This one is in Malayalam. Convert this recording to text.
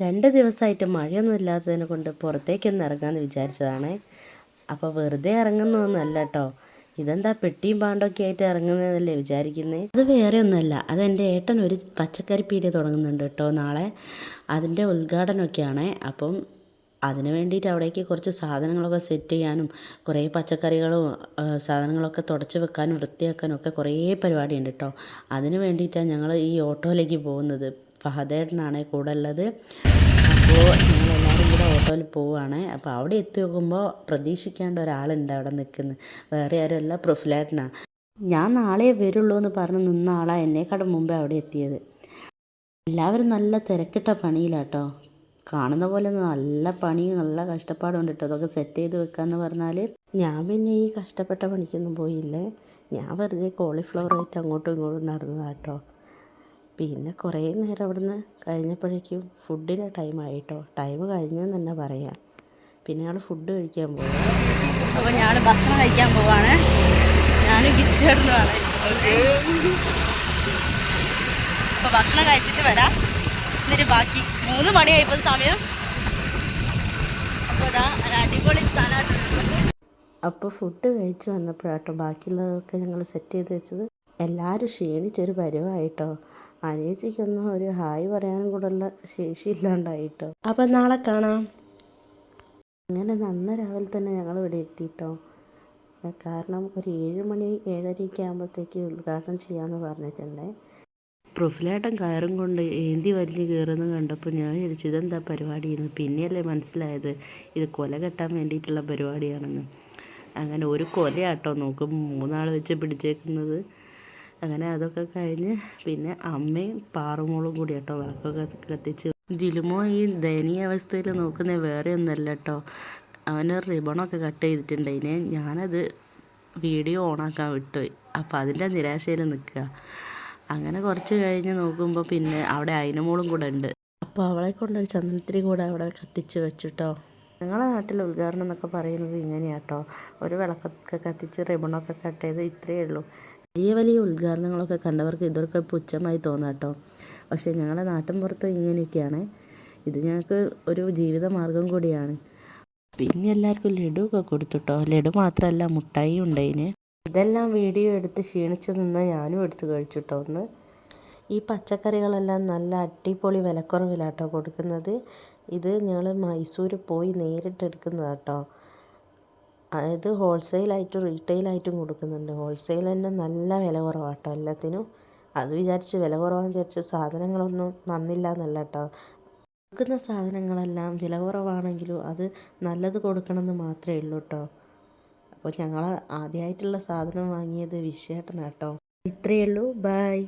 2 ദിവസമായിട്ട് മഴയൊന്നും ഇല്ലാത്തതിനെ കൊണ്ട് പുറത്തേക്കൊന്ന് ഇറങ്ങാമെന്ന് വിചാരിച്ചതാണ്. അപ്പോൾ വെറുതെ ഇറങ്ങുന്നൊന്നുമല്ല കേട്ടോ. ഇതെന്താ പെട്ടിയും പാണ്ടൊക്കെ ആയിട്ട് ഇറങ്ങുന്നതല്ലേ വിചാരിക്കുന്നത്. അത് വേറെ ഒന്നുമല്ല, അതെൻ്റെ ഏട്ടൻ ഒരു പച്ചക്കറി പീടിക തുടങ്ങുന്നുണ്ട് കേട്ടോ നാളെ. അതിൻ്റെ ഉദ്ഘാടനമൊക്കെയാണ്. അപ്പം അതിന് വേണ്ടിയിട്ട് അവിടേക്ക് കുറച്ച് സാധനങ്ങളൊക്കെ സെറ്റ് ചെയ്യാനും കുറേ പച്ചക്കറികളും സാധനങ്ങളൊക്കെ തുടച്ച് വെക്കാനും വൃത്തിയാക്കാനും ഒക്കെ കുറേ പരിപാടിയുണ്ട് കേട്ടോ. അതിന് വേണ്ടിയിട്ടാണ് ഞങ്ങൾ ഈ ഓട്ടോയിലേക്ക് പോകുന്നത്. ഫഹദേട്ടനാണ് കൂടെ ഉള്ളത്. അപ്പോൾ ഞങ്ങളെല്ലാവരും കൂടെ ഓട്ടോയിൽ പോവുകയാണ്. അപ്പോൾ അവിടെ എത്തി നോക്കുമ്പോൾ പ്രതീക്ഷിക്കാണ്ട് ഒരാളുണ്ട് അവിടെ നിൽക്കുന്നത്. വേറെ ആരുമല്ല, പ്രൊഫിലേട്ടനാണ്. ഞാൻ നാളെ വരുള്ളൂ എന്ന് പറഞ്ഞ് നിന്ന ആളാണ് എന്നെക്കാളും മുമ്പേ അവിടെ എത്തിയത്. എല്ലാവരും നല്ല തിരക്കിട്ട പണിയിലാട്ടോ. കാണുന്ന പോലെ നല്ല പണി, നല്ല കഷ്ടപ്പാടുണ്ട് കേട്ടോ. അതൊക്കെ സെറ്റ് ചെയ്ത് വെക്കാമെന്ന് പറഞ്ഞാൽ ഞാൻ പിന്നെ ഈ കഷ്ടപ്പെട്ട പണിക്കൊന്നും പോയില്ലേ. ഞാൻ വെറുതെ കോളിഫ്ലവറായിട്ട് അങ്ങോട്ടും ഇങ്ങോട്ടും നടന്നതാട്ടോ. പിന്നെ കുറേ നേരം അവിടുന്ന് കഴിഞ്ഞപ്പോഴേക്കും ഫുഡിൻ്റെ ടൈമായി കേട്ടോ. ടൈം കഴിഞ്ഞെന്ന് തന്നെ പറയാം. പിന്നെ ഞങ്ങൾ ഫുഡ് കഴിക്കാൻ പോകും. അപ്പോൾ ഞങ്ങൾ ഭക്ഷണം കഴിക്കാൻ പോവാണ്. ഞാനും കിച്ചണിലാണ്. അപ്പോൾ ഭക്ഷണം കഴിച്ചിട്ട് വരാം. എന്നിട്ട് ബാക്കി 3 മണിയായപ്പോൾ സമയം. അപ്പോൾ അതാ അടിപൊളി സ്ഥലമായിട്ട്. അപ്പോൾ ഫുഡ് കഴിച്ച് വന്നപ്പോഴാട്ടോ ബാക്കിയുള്ളതൊക്കെ ഞങ്ങൾ സെറ്റ് ചെയ്ത് വെച്ചത്. എല്ലാവരും ക്ഷീണിച്ചൊരു പരുവായിട്ടോ. അനിയച്ചിക്കൊന്നും ഒരു ഹായ് പറയാനും കൂടെയുള്ള ശേഷിയില്ലാണ്ടായിട്ടോ. അപ്പം നാളെ കാണാം. അങ്ങനെ നന്ന രാവിലെ തന്നെ ഞങ്ങൾ ഇവിടെ എത്തിയിട്ടോ. കാരണം ഒരു 7 മണി 7:30 ആകുമ്പോഴത്തേക്ക് ഉദ്ഘാടനം ചെയ്യാമെന്ന് പറഞ്ഞിട്ടുണ്ട്. പ്രൊഫിലേട്ടൻ കയറും കൊണ്ട് ഏന്തി വലിഞ്ഞ് കയറുന്നത് കണ്ടപ്പോൾ ഞാൻ വിചാരിച്ചു ഇതെന്താ പരിപാടിയെന്ന്. പിന്നെയല്ലേ മനസ്സിലായത് ഇത് കൊല കെട്ടാൻ വേണ്ടിയിട്ടുള്ള പരിപാടിയാണെന്ന്. അങ്ങനെ ഒരു കൊലയാട്ടോ നോക്കും 3 ആൾ വെച്ച് പിടിച്ചേക്കുന്നത്. അങ്ങനെ അതൊക്കെ കഴിഞ്ഞ് പിന്നെ അമ്മയും പാറുമോളും കൂടി കേട്ടോ വിളക്കൊക്കെ കത്തിച്ച്. ദിലുമോ ഈ ദയനീയ അവസ്ഥയിൽ നോക്കുന്നത് വേറെ ഒന്നല്ല കേട്ടോ. അവന് റിബണൊക്കെ കട്ട് ചെയ്തിട്ടുണ്ട്. ഞാനത് വീഡിയോ ഓണാക്കാൻ വിട്ടുപോയി. അപ്പോൾ അതിൻ്റെ നിരാശയിൽ നിൽക്കുക. അങ്ങനെ കുറച്ച് കഴിഞ്ഞ് നോക്കുമ്പോൾ പിന്നെ അവിടെ അയിനമോളും കൂടെ ഉണ്ട്. അപ്പോൾ അവളെ കൊണ്ടൊരു ചന്ദനത്തിരി കൂടെ അവിടെ കത്തിച്ച് വെച്ചിട്ടോ. ഞങ്ങളുടെ നാട്ടിൽ ഉദ്ഘാടനം എന്നൊക്കെ പറയുന്നത് ഇങ്ങനെയാട്ടോ. ഒരു വിളക്കൊക്കെ കത്തിച്ച് റിബണൊക്കെ കട്ട് ചെയ്ത് ഇത്രയേ ഉള്ളൂ. വലിയ വലിയ ഉദ്ഘാടനങ്ങളൊക്കെ കണ്ടവർക്ക് ഇതൊക്കെ പുച്ഛമായി തോന്നാം കേട്ടോ. പക്ഷേ ഞങ്ങളുടെ നാട്ടിൻ പുറത്ത് ഇങ്ങനെയൊക്കെയാണ്. ഇത് ഞങ്ങൾക്ക് ഒരു ജീവിത മാർഗം കൂടിയാണ്. പിന്നെ എല്ലാവർക്കും ലഡു ഒക്കെ കൊടുത്തുട്ടോ. ലഡു മാത്രമല്ല മുട്ടായി ഉണ്ടായിന്. ഇതെല്ലാം വീഡിയോ എടുത്ത് ക്ഷീണിച്ച് നിന്ന് ഞാനും എടുത്ത് കഴിച്ചിട്ടോ. ഈ പച്ചക്കറികളെല്ലാം നല്ല അടിപൊളി വിലക്കുറവിലാട്ടോ കൊടുക്കുന്നത്. ഇത് ഞങ്ങൾ മൈസൂർ പോയി നേരിട്ട് എടുക്കുന്നതാട്ടോ. അതായത് ഹോൾസെയിലായിട്ടും റീറ്റെയിലായിട്ടും കൊടുക്കുന്നുണ്ട്. ഹോൾസെയിൽ തന്നെ നല്ല വില കുറവാട്ടോ എല്ലാത്തിനും. അത് വിചാരിച്ച് വില കുറവാന്ന് വിചാരിച്ച് സാധനങ്ങളൊന്നും നന്നില്ല എന്നല്ല കേട്ടോ. കൊടുക്കുന്ന സാധനങ്ങളെല്ലാം വില കുറവാണെങ്കിലും അത് നല്ലത് കൊടുക്കണമെന്ന് മാത്രമേ ഉള്ളൂ കേട്ടോ. അപ്പോൾ ഞങ്ങൾ ആദ്യമായിട്ടുള്ള സാധനം വാങ്ങിയത് വിശ്വേട്ടനാട്ടോ. ഇത്രയേ ഉള്ളൂ. ബൈ.